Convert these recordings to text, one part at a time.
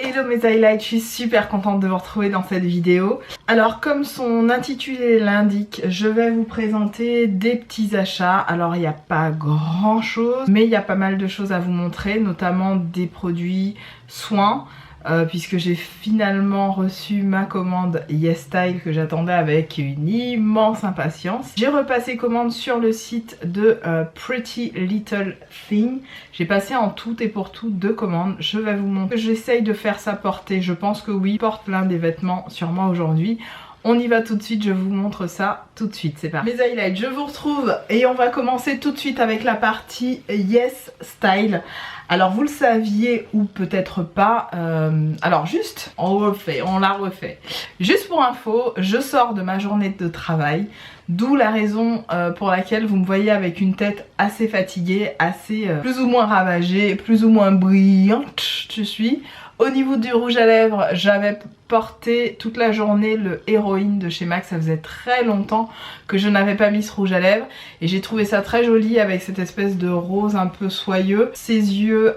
Hello mes highlights, je suis super contente de vous retrouver dans cette vidéo. Alors comme son intitulé l'indique, je vais vous présenter des petits achats. Alors il n'y a pas grand chose, mais il y a pas mal de choses à vous montrer, notamment des produits soins. Puisque j'ai finalement reçu ma commande YesStyle que j'attendais avec une immense impatience. J'ai repassé commande sur le site de Pretty Little Thing. J'ai passé en tout et pour tout 2 commandes. Je vais vous montrer. J'essaye de faire ça porter. Je pense que oui, porte plein des vêtements sur moi aujourd'hui. On y va tout de suite, je vous montre ça tout de suite, c'est parti. Mes highlights, je vous retrouve et on va commencer tout de suite avec la partie YesStyle. Alors vous le saviez ou peut-être pas, alors juste, on la refait. Juste pour info, je sors de ma journée de travail, d'où la raison pour laquelle vous me voyez avec une tête assez fatiguée, assez plus ou moins ravagée, plus ou moins brillante je suis. Au niveau du rouge à lèvres, j'avais porté toute la journée le Héroïne de chez MAC. Ça faisait très longtemps que je n'avais pas mis ce rouge à lèvres et j'ai trouvé ça très joli avec cette espèce de rose un peu soyeux. Ces yeux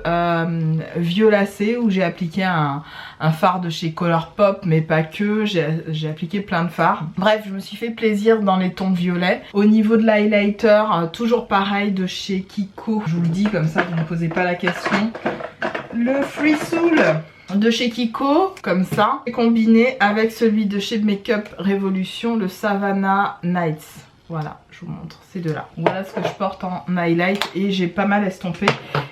violacés où j'ai appliqué un fard de chez Colourpop, mais pas que, j'ai appliqué plein de fards. Bref, je me suis fait plaisir dans les tons violets. Au niveau de l'highlighter, toujours pareil de chez Kiko. Je vous le dis comme ça, vous ne me posez pas la question. Le Free Soul de chez Kiko, comme ça, est combiné avec celui de chez Makeup Revolution, le Savannah Nights. Voilà, je vous montre ces deux là. Voilà ce que je porte en highlight et j'ai pas mal estompé.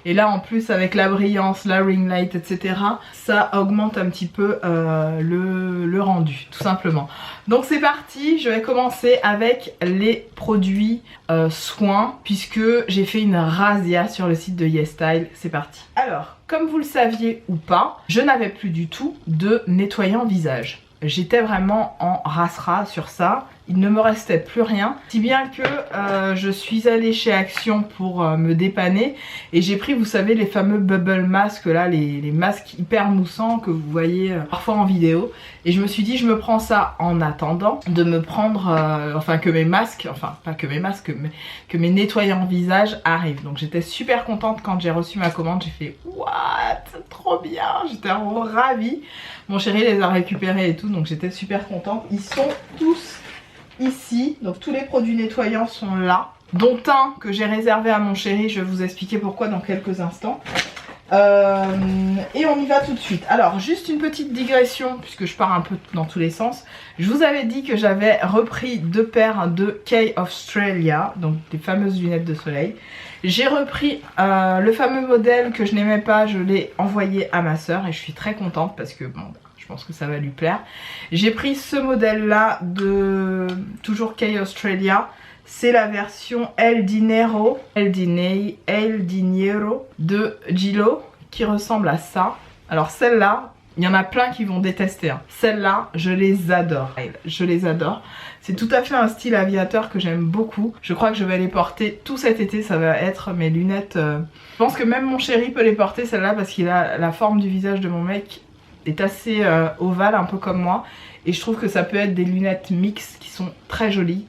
Et là en plus avec la brillance, la ring light, etc. ça augmente un petit peu le rendu, tout simplement. Donc c'est parti, je vais commencer avec les produits soins puisque j'ai fait une razzia sur le site de YesStyle. C'est parti. Alors, comme vous le saviez ou pas, je n'avais plus du tout de nettoyant visage. J'étais vraiment en ras-ras sur ça. Il ne me restait plus rien, si bien que je suis allée chez Action pour me dépanner et j'ai pris, vous savez, les fameux bubble masks là, les masques hyper moussants que vous voyez parfois en vidéo, et je me suis dit je me prends ça en attendant de me prendre, enfin que mes masques, enfin pas que mes masques, mais que mes nettoyants visage arrivent. Donc j'étais super contente quand j'ai reçu ma commande, j'ai fait what, trop bien, j'étais ravie. Mon chéri les a récupérés et tout, donc j'étais super contente. Ils sont tous ici, donc tous les produits nettoyants sont là, dont un que j'ai réservé à mon chéri, je vais vous expliquer pourquoi dans quelques instants. Et on y va tout de suite. Alors juste une petite digression puisque je pars un peu dans tous les sens. Je vous avais dit que j'avais repris 2 paires de Kay Australia, donc des fameuses lunettes de soleil. J'ai repris le fameux modèle que je n'aimais pas, je l'ai envoyé à ma soeur et je suis très contente parce que bon, je pense que ça va lui plaire. J'ai pris ce modèle là de toujours Kay Australia. C'est la version El Dinero de Gillo qui ressemble à ça. Alors celle-là, il y en a plein qui vont détester. Hein. Celle-là, je les adore. Je les adore. C'est tout à fait un style aviateur que j'aime beaucoup. Je crois que je vais les porter tout cet été. Ça va être mes lunettes. Je pense que même mon chéri peut les porter celle-là parce qu'il a la forme du visage de mon mec est assez ovale, un peu comme moi. Et je trouve que ça peut être des lunettes mixtes qui sont très jolies.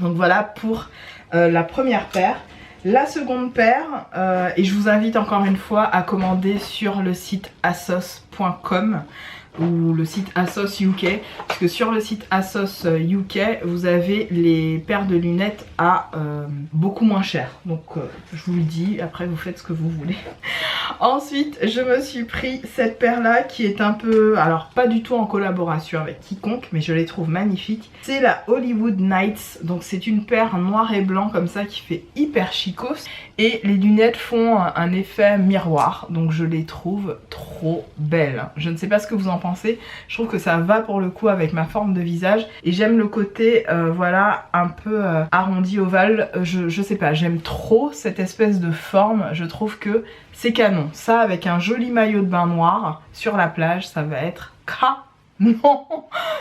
Donc voilà pour la première paire. La seconde paire, et je vous invite encore une fois à commander sur le site asos.com ou le site Asos UK, parce que sur le site Asos UK vous avez les paires de lunettes à beaucoup moins cher. Donc je vous le dis, après vous faites ce que vous voulez. Ensuite je me suis pris cette paire là qui est un peu, alors pas du tout en collaboration avec quiconque, mais je les trouve magnifiques. C'est la Hollywood Nights, donc c'est une paire noir et blanc comme ça qui fait hyper chicos et les lunettes font un effet miroir, donc je les trouve trop belles. Je ne sais pas ce que vous en pensez, je trouve que ça va pour le coup avec ma forme de visage et j'aime le côté voilà un peu arrondi ovale, je sais pas, j'aime trop cette espèce de forme, je trouve que c'est canon. Ça avec un joli maillot de bain noir sur la plage, ça va être canon.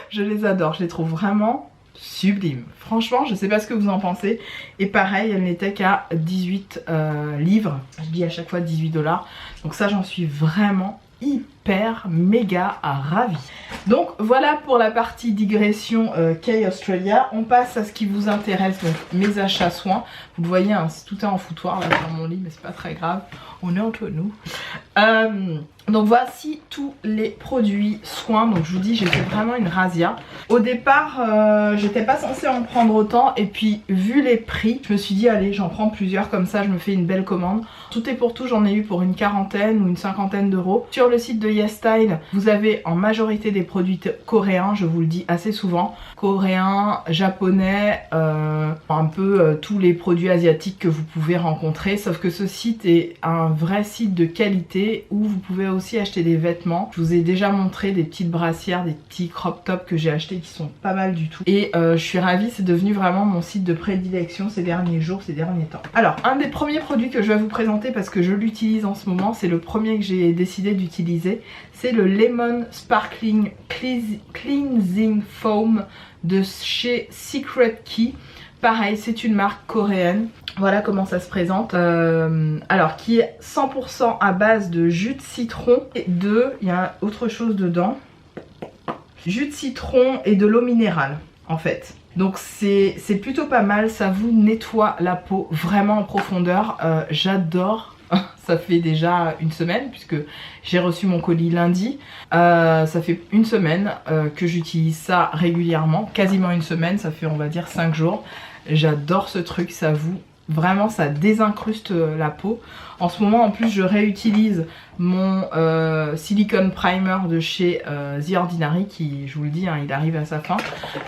Je les adore, je les trouve vraiment sublime. Franchement, je sais pas ce que vous en pensez. Et pareil, elle n'était qu'à 18 livres. Je dis à chaque fois 18 $. Donc ça, j'en suis vraiment hyper méga ravie. Donc voilà pour la partie digression Kay Australia. On passe à ce qui vous intéresse, donc mes achats soins. Vous le voyez, hein, tout est en foutoir là dans mon lit, mais c'est pas très grave. On est entre nous. Donc voici tous les produits soins. Donc je vous dis, j'ai fait vraiment une razzia. Au départ, j'étais pas censée en prendre autant. Et puis vu les prix, je me suis dit allez, j'en prends plusieurs, comme ça je me fais une belle commande. Tout est pour tout, j'en ai eu pour une quarantaine ou une cinquantaine d'euros. Sur le site de YesStyle, vous avez en majorité des produits coréens, je vous le dis assez souvent. Coréens, japonais, un peu tous les produits asiatiques que vous pouvez rencontrer. Sauf que ce site est un vrai site de qualité où vous pouvez aussi acheter des vêtements. Je vous ai déjà montré des petites brassières, des petits crop tops que j'ai achetés qui sont pas mal du tout. Et je suis ravie, c'est devenu vraiment mon site de prédilection ces derniers jours, ces derniers temps. Alors, un des premiers produits que je vais vous présenter parce que je l'utilise en ce moment, c'est le premier que j'ai décidé d'utiliser, c'est le Lemon Sparkling Cleansing Foam de chez Secret Key. Pareil, c'est une marque coréenne. Voilà comment ça se présente. Alors, qui est 100% à base de jus de citron et il y a autre chose dedans. Jus de citron et de l'eau minérale, en fait. Donc c'est plutôt pas mal, ça vous nettoie la peau vraiment en profondeur. J'adore. Ça fait déjà une semaine puisque j'ai reçu mon colis lundi. Ça fait une semaine que j'utilise ça régulièrement. Quasiment une semaine, ça fait on va dire 5 jours. J'adore ce truc, ça vous... Vraiment ça désincruste la peau. En ce moment en plus je réutilise mon silicone primer de chez The Ordinary qui, je vous le dis, hein, il arrive à sa fin.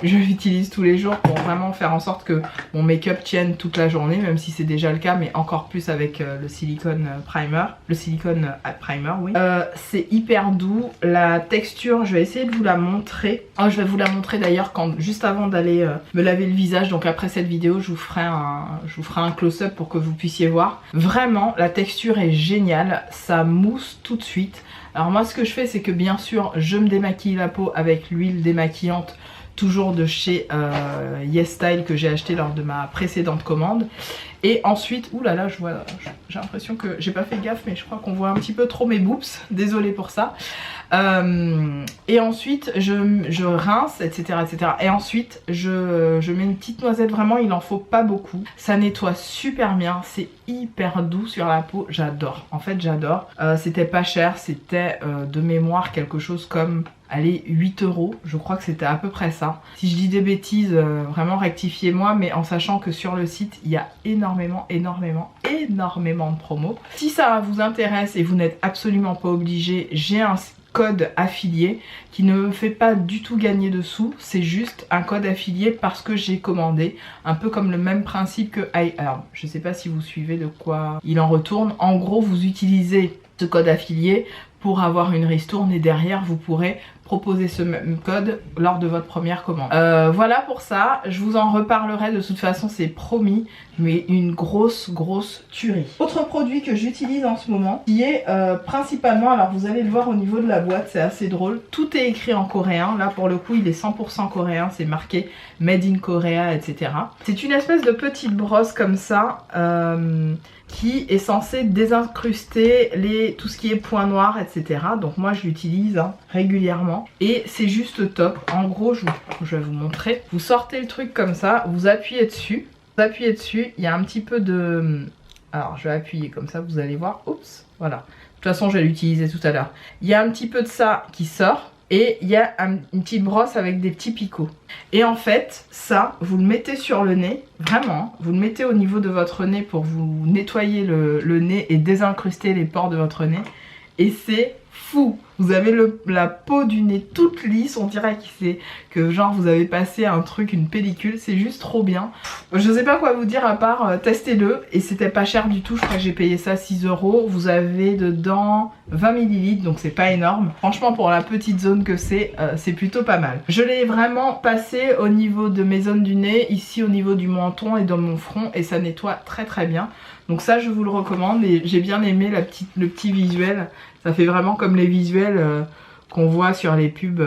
Je l'utilise tous les jours pour vraiment faire en sorte que mon make-up tienne toute la journée, même si c'est déjà le cas, mais encore plus avec le silicone primer. Le silicone primer, oui. C'est hyper doux. La texture, je vais essayer de vous la montrer. Oh, je vais vous la montrer d'ailleurs juste avant d'aller me laver le visage. Donc après cette vidéo, je vous ferai un close-up pour que vous puissiez voir. Vraiment, la texture est géniale. Ça mousse tout de suite. Alors moi ce que je fais c'est que bien sûr je me démaquille la peau avec l'huile démaquillante toujours de chez YesStyle que j'ai acheté lors de ma précédente commande. Et ensuite, oulala, j'ai l'impression que j'ai pas fait gaffe, mais je crois qu'on voit un petit peu trop mes boobs, désolée pour ça. Et ensuite je rince, etc., etc. Et ensuite je mets une petite noisette, vraiment il en faut pas beaucoup. Ça nettoie super bien, c'est hyper doux sur la peau, j'adore. En fait j'adore. C'était pas cher, c'était de mémoire quelque chose comme... Allez, 8 €, je crois que c'était à peu près ça. Si je dis des bêtises, vraiment rectifiez-moi, mais en sachant que sur le site, il y a énormément de promos. Si ça vous intéresse et vous n'êtes absolument pas obligé, j'ai un code affilié qui ne me fait pas du tout gagner de sous, c'est juste un code affilié parce que j'ai commandé, un peu comme le même principe que... Alors, je sais pas si vous suivez de quoi il en retourne. En gros, vous utilisez ce code affilié pour avoir une ristourne et derrière vous pourrez proposer ce même code lors de votre première commande. Voilà pour ça, je vous en reparlerai de toute façon, c'est promis, mais une grosse tuerie. Autre produit que j'utilise en ce moment qui est principalement, alors vous allez le voir au niveau de la boîte, c'est assez drôle, tout est écrit en coréen, là pour le coup il est 100% coréen, c'est marqué Made in Korea, etc. C'est une espèce de petite brosse comme ça, qui est censé désincruster tout ce qui est points noirs, etc. Donc moi je l'utilise régulièrement et c'est juste top. En gros, je vais vous montrer. Vous sortez le truc comme ça, vous appuyez dessus. Il y a un petit peu de... Alors je vais appuyer comme ça, vous allez voir. Oups, voilà. De toute façon je vais l'utiliser tout à l'heure. Il y a un petit peu de ça qui sort. Et il y a une petite brosse avec des petits picots. Et en fait, ça, vous le mettez sur le nez, vraiment, vous le mettez au niveau de votre nez pour vous nettoyer le nez et désincruster les pores de votre nez. Et c'est fou. Vous avez la peau du nez toute lisse, on dirait que genre vous avez passé un truc, une pellicule, c'est juste trop bien. Je sais pas quoi vous dire à part testez-le, et c'était pas cher du tout, je crois que j'ai payé ça 6 €. Vous avez dedans 20 ml, donc c'est pas énorme. Franchement pour la petite zone que c'est plutôt pas mal. Je l'ai vraiment passé au niveau de mes zones du nez, ici au niveau du menton et dans mon front, et ça nettoie très bien. Donc ça je vous le recommande, et j'ai bien aimé le petit visuel. Ça fait vraiment comme les visuels qu'on voit sur les pubs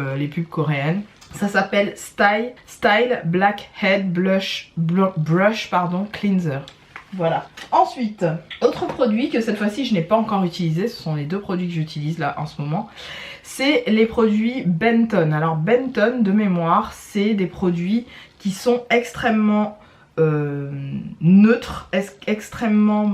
coréennes. Ça s'appelle Style Blackhead Brush Cleanser. Voilà. Ensuite, autre produit que cette fois-ci je n'ai pas encore utilisé, ce sont les deux produits que j'utilise là en ce moment. C'est les produits Benton. Alors Benton, de mémoire, c'est des produits qui sont extrêmement neutre, extrêmement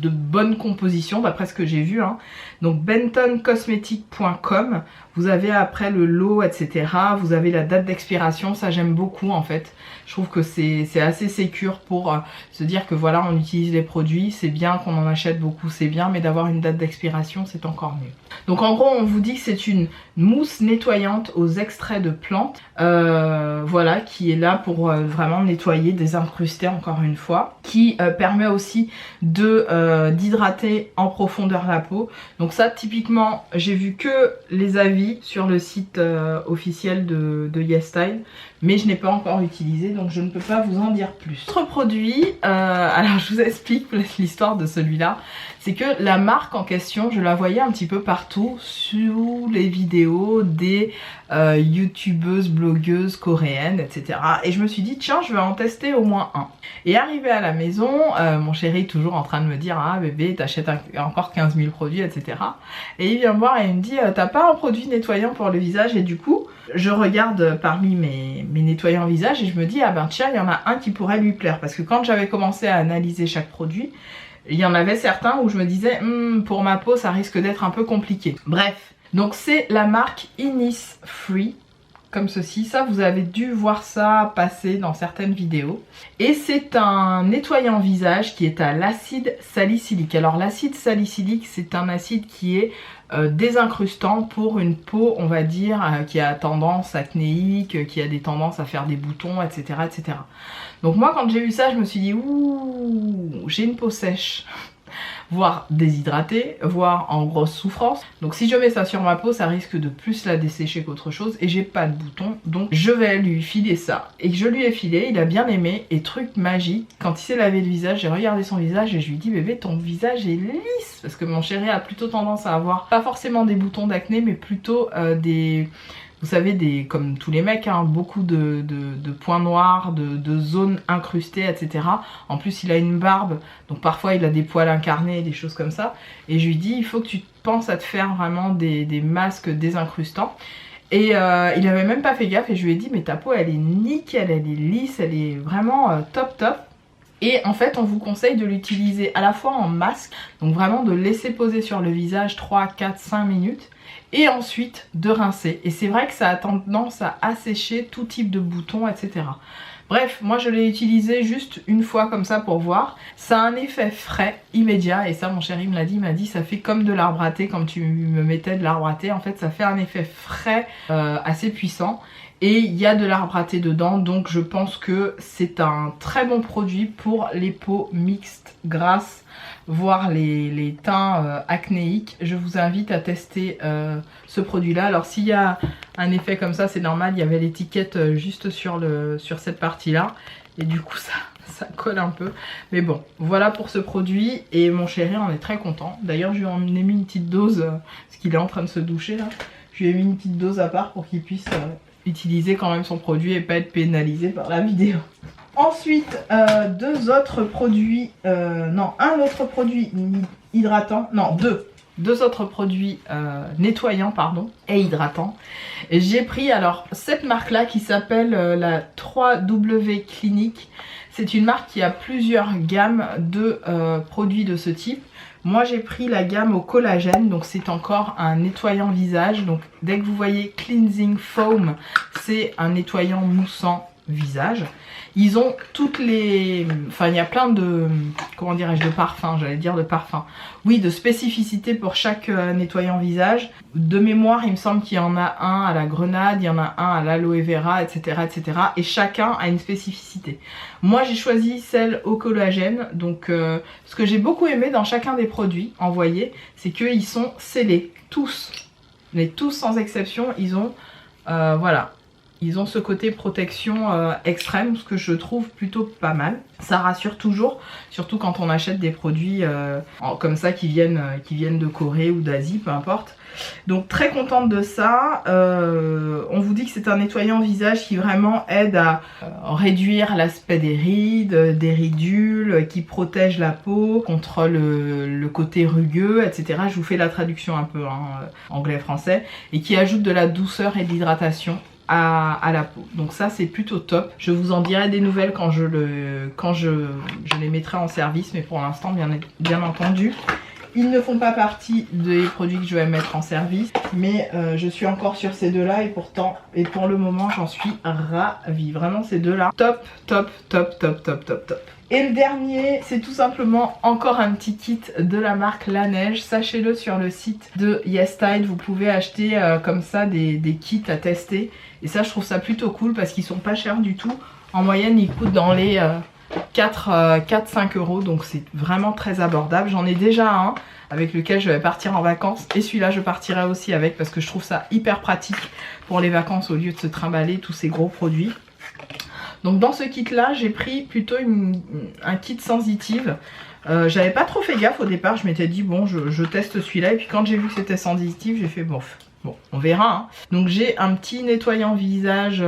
de bonne composition d'après ce que j'ai vu, hein. Donc bentoncosmetic.com, vous avez après le lot, etc. Vous avez la date d'expiration, ça j'aime beaucoup en fait. Je trouve que c'est assez sécure pour se dire que voilà, on utilise les produits, c'est bien qu'on en achète beaucoup, c'est bien, mais d'avoir une date d'expiration c'est encore mieux. Donc en gros on vous dit que c'est une mousse nettoyante aux extraits de plantes, voilà, qui est là pour vraiment nettoyer, désincruster encore une fois, qui permet aussi d'hydrater en profondeur la peau. Donc ça typiquement j'ai vu que les avis sur le site officiel de YesStyle, mais je n'ai pas encore utilisé donc je ne peux pas vous en dire plus. Autre produit, alors je vous explique l'histoire de celui-là, c'est que la marque en question je la voyais un petit peu partout sous les vidéos des youtubeuses, blogueuses coréennes, etc. Et je me suis dit tiens je vais en tester au moins un. Et arrivé à la maison, mon chéri est toujours en train de me dire ah bébé t'achètes encore 15 000 produits, etc. Et il vient me voir et il me dit t'as pas un produit nettoyant pour le visage? Et du coup je regarde parmi mes nettoyants visage et je me dis ah ben tiens il y en a un qui pourrait lui plaire, parce que quand j'avais commencé à analyser chaque produit, il y en avait certains où je me disais pour ma peau ça risque d'être un peu compliqué. Bref, donc c'est la marque Innisfree, comme ceci, ça vous avez dû voir ça passer dans certaines vidéos. Et c'est un nettoyant visage qui est à l'acide salicylique. Alors l'acide salicylique c'est un acide qui est désincrustant pour une peau on va dire qui a tendance acnéique, qui a des tendances à faire des boutons, etc. etc. Donc moi quand j'ai vu ça je me suis dit ouh j'ai une peau sèche, voire déshydratée, voire en grosse souffrance. Donc si je mets ça sur ma peau, ça risque de plus la dessécher qu'autre chose et j'ai pas de boutons. Donc je vais lui filer ça. Et je lui ai filé, il a bien aimé. Et truc magique, quand il s'est lavé le visage, j'ai regardé son visage et je lui ai dit bébé ton visage est lisse. Parce que mon chéri a plutôt tendance à avoir pas forcément des boutons d'acné mais plutôt des... Vous savez, comme tous les mecs, hein, beaucoup de points noirs, de zones incrustées, etc. En plus, il a une barbe, donc parfois il a des poils incarnés, des choses comme ça. Et je lui dis, il faut que tu penses à te faire vraiment des masques désincrustants. Et il avait même pas fait gaffe et je lui ai dit, mais ta peau, elle est nickel, elle est lisse, elle est vraiment top top. Et en fait on vous conseille de l'utiliser à la fois en masque, donc vraiment de laisser poser sur le visage 3, 4, 5 minutes et ensuite de rincer. Et c'est vrai que ça a tendance à assécher tout type de boutons, etc. Bref, moi je l'ai utilisé juste une fois comme ça pour voir. Ça a un effet frais, immédiat, et ça mon chéri me l'a dit, il m'a dit ça fait comme de l'arbre à thé, comme tu me mettais de l'arbre à thé. En fait ça fait un effet frais assez puissant. Et il y a de l'arbre à thé dedans, donc je pense que c'est un très bon produit pour les peaux mixtes, grasses, voire les teints acnéiques. Je vous invite à tester ce produit-là. Alors s'il y a un effet comme ça, c'est normal, il y avait l'étiquette juste sur cette partie-là. Et du coup ça colle un peu. Mais bon, voilà pour ce produit. Et mon chéri en est très content. D'ailleurs je lui en ai mis une petite dose, parce qu'il est en train de se doucher là. Je lui ai mis une petite dose à part pour qu'il puisse... utiliser quand même son produit et pas être pénalisé par la vidéo. Ensuite, deux autres produits, non, un autre produit hydratant, non, deux autres produits nettoyants, pardon, et hydratants. J'ai pris alors cette marque là qui s'appelle la 3W Clinique. C'est une marque qui a plusieurs gammes de produits de ce type. Moi j'ai pris la gamme au collagène, donc c'est encore un nettoyant visage. Donc dès que vous voyez Cleansing Foam, c'est un nettoyant moussant visage. Ils ont toutes les... Enfin il y a plein de... Comment dirais-je, de parfums, j'allais dire de parfums. Oui, de spécificités pour chaque nettoyant visage. De mémoire, il me semble qu'il y en a un à la grenade, il y en a un à l'aloe vera, etc., etc. Et chacun a une spécificité. Moi j'ai choisi celle au collagène. Donc ce que j'ai beaucoup aimé dans chacun des produits envoyés, c'est qu'ils sont scellés. Tous. Mais tous sans exception, ils ont... voilà. Ils ont ce côté protection extrême, ce que je trouve plutôt pas mal. Ça rassure toujours, surtout quand on achète des produits comme ça qui viennent de Corée ou d'Asie, peu importe. Donc très contente de ça. On vous dit que c'est un nettoyant visage qui vraiment aide à réduire l'aspect des rides, des ridules, qui protège la peau contre le côté rugueux, etc. Je vous fais la traduction un peu anglais-français. Et qui ajoute de la douceur et de l'hydratation à la peau. Donc ça c'est plutôt top. Je vous en dirai des nouvelles quand je les mettrai en service, mais pour l'instant bien entendu ils ne font pas partie des produits que je vais mettre en service, mais je suis encore sur ces deux-là et pour le moment j'en suis ravie. Vraiment ces deux-là, top, top, top, top, top, top, top. Et le dernier, c'est tout simplement encore un petit kit de la marque Laneige. Sachez-le, sur le site de YesStyle, vous pouvez acheter comme ça des kits à tester. Et ça, je trouve ça plutôt cool parce qu'ils sont pas chers du tout. En moyenne, ils coûtent dans les 4-5 euros, donc c'est vraiment très abordable. J'en ai déjà un avec lequel je vais partir en vacances et celui-là je partirai aussi avec parce que je trouve ça hyper pratique pour les vacances au lieu de se trimballer tous ces gros produits. Donc dans ce kit là j'ai pris plutôt un kit sensitive. J'avais pas trop fait gaffe au départ, je m'étais dit bon je teste celui-là et puis quand j'ai vu que c'était sensitive j'ai fait bof. Bon, on verra. Hein. Donc j'ai un petit nettoyant visage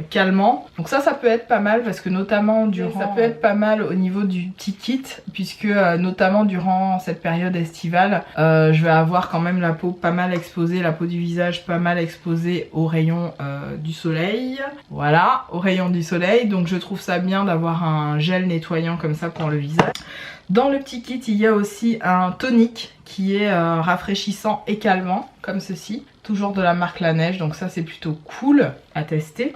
calmant. Donc ça peut être pas mal parce que notamment durant... Ça peut être pas mal au niveau du petit kit puisque notamment durant cette période estivale, je vais avoir quand même la peau pas mal exposée, la peau du visage pas mal exposée aux rayons du soleil. Voilà, aux rayons du soleil. Donc je trouve ça bien d'avoir un gel nettoyant comme ça pour le visage. Dans le petit kit, il y a aussi un tonique qui est rafraîchissant et calmant, comme ceci. Toujours de la marque Laneige, donc ça c'est plutôt cool à tester.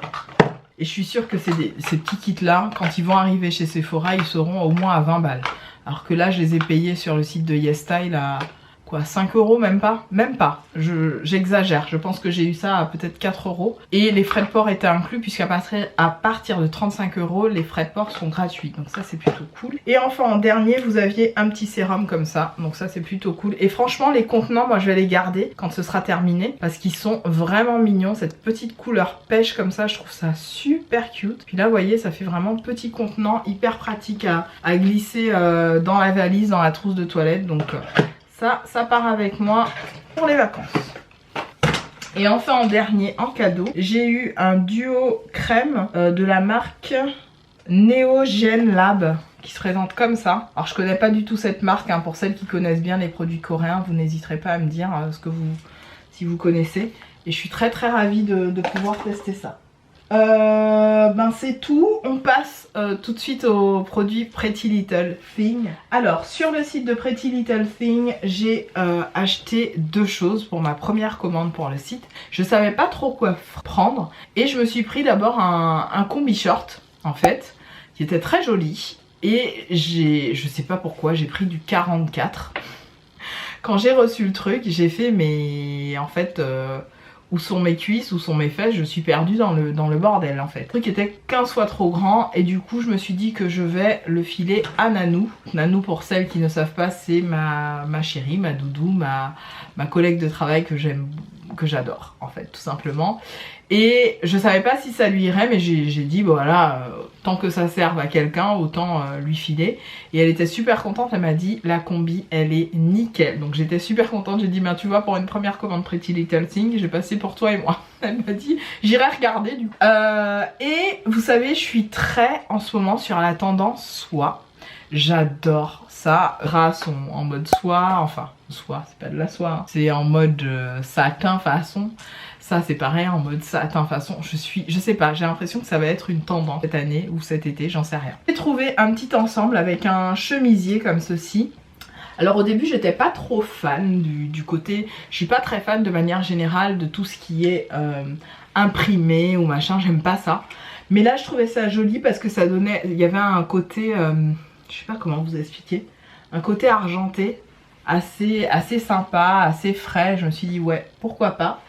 Et je suis sûre que ces petits kits-là, quand ils vont arriver chez Sephora, ils seront au moins à 20 balles. Alors que là, je les ai payés sur le site de YesStyle à... quoi, 5 euros, même pas? Même pas, j'exagère, je pense que j'ai eu ça à peut-être 4 euros. Et les frais de port étaient inclus puisqu'à partir de 35 euros, les frais de port sont gratuits. Donc ça c'est plutôt cool. Et enfin en dernier, vous aviez un petit sérum comme ça. Donc ça c'est plutôt cool. Et franchement les contenants, moi je vais les garder quand ce sera terminé. Parce qu'ils sont vraiment mignons. Cette petite couleur pêche comme ça, je trouve ça super cute. Puis là vous voyez, ça fait vraiment petit contenant, hyper pratique à glisser dans la valise, dans la trousse de toilette. Donc... ça part avec moi pour les vacances. Et enfin en dernier, en cadeau, j'ai eu un duo crème de la marque Neogen Lab qui se présente comme ça. Alors je connais pas du tout cette marque, hein. Pour celles qui connaissent bien les produits coréens, vous n'hésiterez pas à me dire si vous connaissez. Et je suis très ravie de pouvoir tester ça. Ben c'est tout, on passe tout de suite au produit Pretty Little Thing. Alors sur le site de Pretty Little Thing, j'ai acheté deux choses pour ma première commande pour le site. Je savais pas trop quoi prendre et je me suis pris d'abord un combi short en fait, qui était très joli. Et je sais pas pourquoi, j'ai pris du 44. Quand j'ai reçu le truc, j'ai fait mais en fait... où sont mes cuisses, où sont mes fesses, je suis perdue dans le bordel en fait. Le truc était 15 fois trop grand et du coup je me suis dit que je vais le filer à Nanou. Nanou, pour celles qui ne savent pas, c'est ma chérie, ma doudou, ma collègue de travail que j'adore en fait, tout simplement. Et je savais pas si ça lui irait, mais j'ai dit bon voilà, tant que ça serve à quelqu'un, autant lui filer. Et elle était super contente, elle m'a dit la combi elle est nickel. Donc j'étais super contente, j'ai dit ben tu vois, pour une première commande Pretty Little Thing, j'ai passé pour toi et moi. Elle m'a dit j'irai regarder du coup. Et vous savez, je suis très en ce moment sur la tendance soie. J'adore ça. Rats sont en mode soie, enfin soie, c'est pas de la soie, hein. C'est en mode satin façon. Ça c'est pareil, en mode satin façon. Je sais pas, j'ai l'impression que ça va être une tendance cette année ou cet été, j'en sais rien. J'ai trouvé un petit ensemble avec un chemisier comme ceci. Alors au début j'étais pas trop fan du côté, je suis pas très fan de manière générale de tout ce qui est imprimé ou machin, j'aime pas ça. Mais là je trouvais ça joli parce que ça donnait, il y avait un côté, je sais pas comment vous expliquer, un côté argenté assez sympa, assez frais. Je me suis dit ouais, pourquoi pas.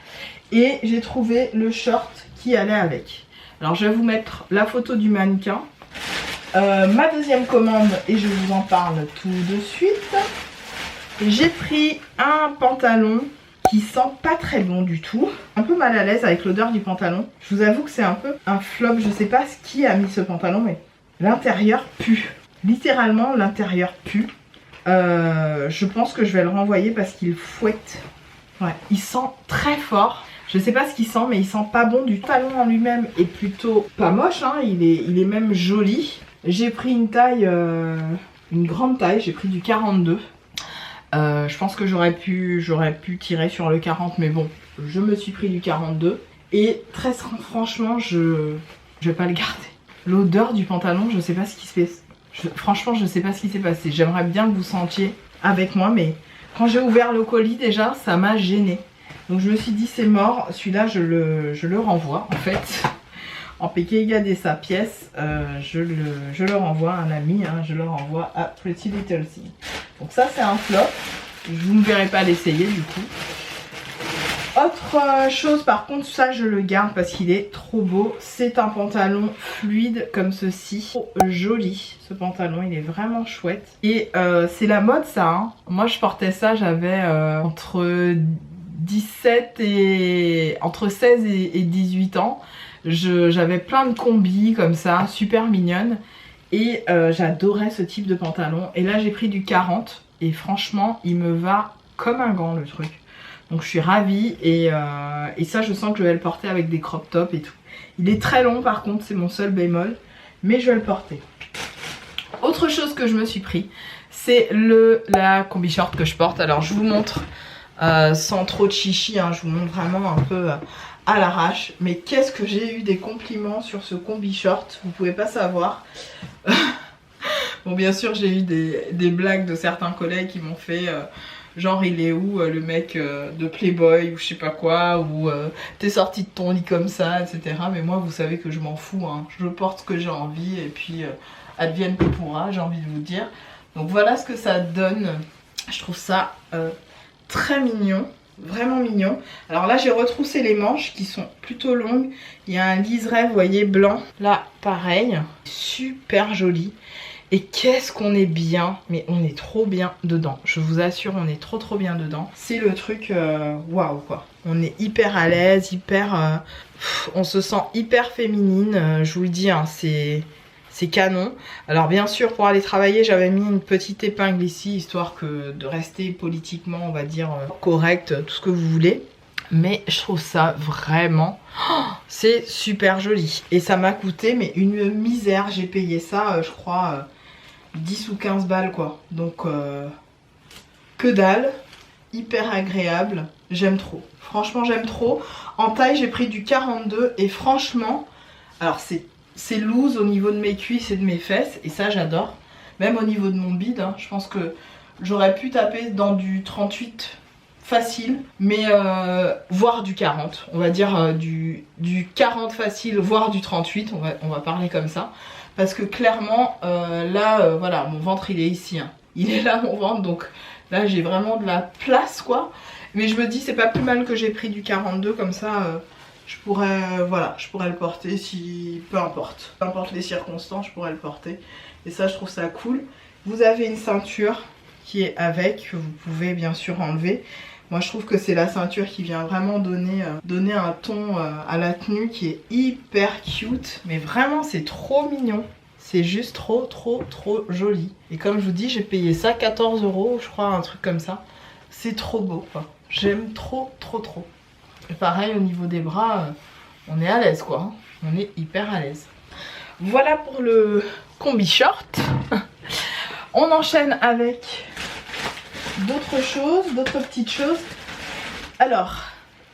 Et j'ai trouvé le short qui allait avec. Alors je vais vous mettre la photo du mannequin. Ma deuxième commande, et je vous en parle tout de suite. J'ai pris un pantalon qui sent pas très bon du tout. Un peu mal à l'aise avec l'odeur du pantalon. Je vous avoue que c'est un peu un flop. Je sais pas qui a mis ce pantalon, mais l'intérieur pue. Littéralement l'intérieur pue. Je pense que je vais le renvoyer parce qu'il fouette. Ouais, il sent très fort. Je sais pas ce qu'il sent, mais il sent pas bon du tout. Le talon en lui-même est plutôt pas moche, hein, il est même joli. J'ai pris une taille, une grande taille, j'ai pris du 42. Je pense que j'aurais pu tirer sur le 40, mais bon, je me suis pris du 42. Et très franchement, je vais pas le garder. L'odeur du pantalon, je sais pas ce qui se passe. Franchement, je sais pas ce qui s'est passé. J'aimerais bien que vous sentiez avec moi, mais quand j'ai ouvert le colis déjà, ça m'a gêné. Donc je me suis dit c'est mort, celui-là je le renvoie en fait. En Pekega sa pièce, je le renvoie à un ami, hein, je le renvoie à Pretty Little Thing. Donc ça c'est un flop, vous ne verrez pas l'essayer du coup. Autre chose par contre, ça je le garde parce qu'il est trop beau. C'est un pantalon fluide comme ceci. Trop joli ce pantalon, il est vraiment chouette. Et c'est la mode ça, hein. Moi je portais ça, j'avais entre 16 et 18 ans. J'avais plein de combis comme ça, super mignonnes. Et j'adorais ce type de pantalon. Et là j'ai pris du 40 et franchement il me va comme un gant le truc. Donc je suis ravie et ça je sens que je vais le porter avec des crop tops et tout. Il est très long par contre, c'est mon seul bémol, mais je vais le porter. Autre chose que je me suis pris, c'est la combi short que je porte. Alors je vous montre sans trop de chichi, hein, je vous montre vraiment un peu à l'arrache. Mais qu'est-ce que j'ai eu des compliments sur ce combi short, vous pouvez pas savoir. Bon bien sûr j'ai eu des blagues de certains collègues qui m'ont fait... genre il est où le mec de Playboy ou je sais pas quoi, ou t'es sorti de ton lit comme ça, etc. Mais moi vous savez que je m'en fous, hein. Je porte ce que j'ai envie et puis advienne que pourra, j'ai envie de vous dire. Donc voilà ce que ça donne, je trouve ça très mignon, vraiment mignon. Alors là j'ai retroussé les manches qui sont plutôt longues, il y a un liseré vous voyez blanc, là pareil, super joli. Et qu'est-ce qu'on est bien, mais on est trop bien dedans. Je vous assure, on est trop bien dedans. C'est le truc, waouh quoi. On est hyper à l'aise, hyper... on se sent hyper féminine, je vous le dis, hein, c'est canon. Alors bien sûr, pour aller travailler, j'avais mis une petite épingle ici, histoire que de rester politiquement, on va dire, correct, tout ce que vous voulez. Mais je trouve ça vraiment... Oh, c'est super joli. Et ça m'a coûté, mais une misère. J'ai payé ça, je crois... 10 ou 15 balles quoi, donc que dalle, hyper agréable, j'aime trop, franchement j'aime trop. En taille j'ai pris du 42 et franchement, alors c'est loose au niveau de mes cuisses et de mes fesses et ça j'adore, même au niveau de mon bide, hein, je pense que j'aurais pu taper dans du 38 facile, mais voire du 40, on va dire du 40 facile, voire du 38, on va parler comme ça. Parce que clairement, là, voilà, mon ventre il est ici, hein. Il est là mon ventre, donc là j'ai vraiment de la place quoi. Mais je me dis c'est pas plus mal que j'ai pris du 42, comme ça je pourrais, voilà, je pourrais le porter si, peu importe les circonstances, je pourrais le porter. Et ça je trouve ça cool. Vous avez une ceinture qui est avec, que vous pouvez bien sûr enlever. Moi je trouve que c'est la ceinture qui vient vraiment donner un ton à la tenue qui est hyper cute. Mais vraiment c'est trop mignon. C'est juste trop joli. Et comme je vous dis, j'ai payé ça 14 €, je crois, un truc comme ça. C'est trop beau quoi. J'aime trop. Et pareil au niveau des bras, on est à l'aise quoi. On est hyper à l'aise. Voilà pour le combi short. On enchaîne avec... d'autres choses, d'autres petites choses. Alors,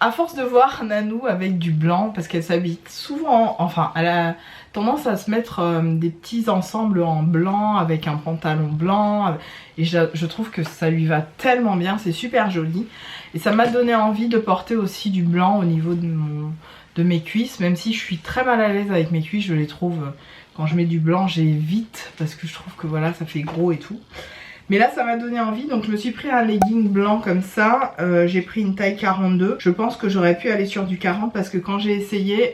à force de voir Nanou avec du blanc, parce qu'elle s'habille souvent, enfin, elle a tendance à se mettre des petits ensembles en blanc, avec un pantalon blanc, et je trouve que ça lui va tellement bien, c'est super joli. Et ça m'a donné envie de porter aussi du blanc au niveau de mes cuisses, même si je suis très mal à l'aise avec mes cuisses, je les trouve, quand je mets du blanc, j'évite, parce que je trouve que voilà, ça fait gros et tout. Mais là ça m'a donné envie, donc je me suis pris un legging blanc comme ça, j'ai pris une taille 42. Je pense que j'aurais pu aller sur du 40 parce que quand j'ai essayé,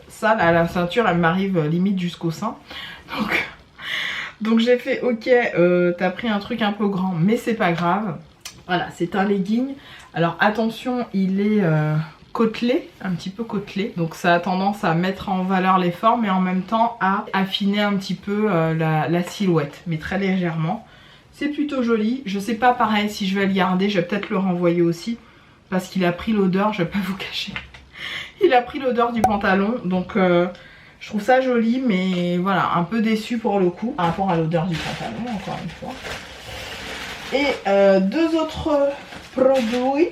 ça là, la ceinture elle m'arrive limite jusqu'au sein. Donc j'ai fait ok, t'as pris un truc un peu grand mais c'est pas grave. Voilà, c'est un legging. Alors attention, il est côtelé, un petit peu côtelé. Donc ça a tendance à mettre en valeur les formes et en même temps à affiner un petit peu la silhouette, mais très légèrement. C'est plutôt joli, je sais pas pareil si je vais le garder, je vais peut-être le renvoyer aussi parce qu'il a pris l'odeur, je vais pas vous cacher. Il a pris l'odeur du pantalon, donc je trouve ça joli, mais voilà, un peu déçu pour le coup par rapport à l'odeur du pantalon, encore une fois. Et deux autres produits.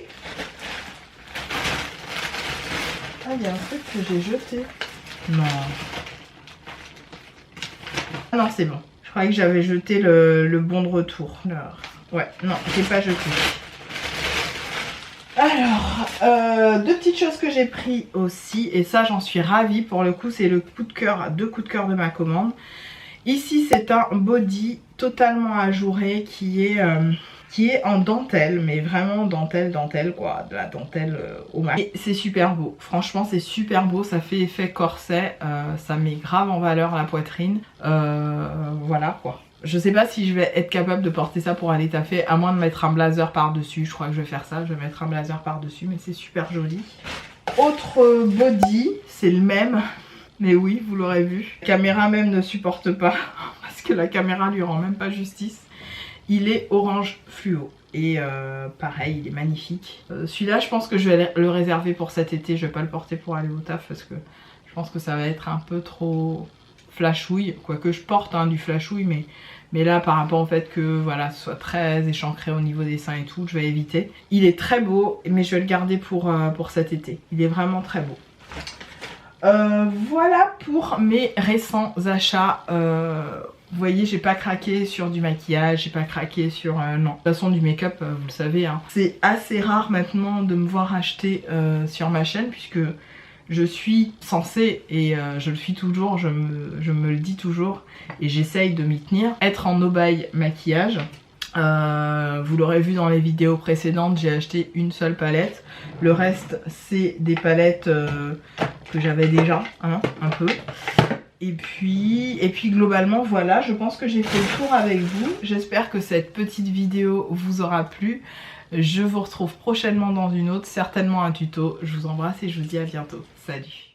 Ah, il y a un truc que j'ai jeté. Non. Ah non, c'est bon. Je croyais que j'avais jeté le bon de retour. Alors, ouais, non, j'ai pas jeté. Alors, deux petites choses que j'ai pris aussi, et ça j'en suis ravie, pour le coup c'est le coup de cœur, deux coups de cœur de ma commande. Ici c'est un body totalement ajouré qui est en dentelle, mais vraiment dentelle quoi, de la dentelle au max. Et c'est super beau, franchement c'est super beau, ça fait effet corset, ça met grave en valeur la poitrine, voilà quoi. Je sais pas si je vais être capable de porter ça pour aller taffer, à moins de mettre un blazer par dessus. Je crois que je vais faire ça, je vais mettre un blazer par dessus, mais c'est super joli. Autre body, c'est le même, mais oui, vous l'aurez vu. La caméra même ne supporte pas, parce que la caméra lui rend même pas justice. Il est orange fluo. Et pareil, il est magnifique. Celui-là, je pense que je vais le réserver pour cet été. Je vais pas le porter pour aller au taf, parce que je pense que ça va être un peu trop flashouille. Quoique je porte du flashouille, mais là, par rapport au fait que voilà, ce soit très échancré au niveau des seins et tout, je vais éviter. Il est très beau, mais je vais le garder pour cet été. Il est vraiment très beau. Voilà pour mes récents achats. Vous voyez, j'ai pas craqué sur du maquillage, j'ai pas craqué sur... non, de toute façon du make-up, vous le savez. Hein. C'est assez rare maintenant de me voir acheter sur ma chaîne, puisque je suis censée, et je le suis toujours, je me le dis toujours, et j'essaye de m'y tenir, être en no-buy maquillage. Vous l'aurez vu dans les vidéos précédentes, j'ai acheté une seule palette. Le reste, c'est des palettes que j'avais déjà, hein, un peu. Et puis globalement, voilà, je pense que j'ai fait le tour avec vous. J'espère que cette petite vidéo vous aura plu. Je vous retrouve prochainement dans une autre, certainement un tuto. Je vous embrasse et je vous dis à bientôt. Salut!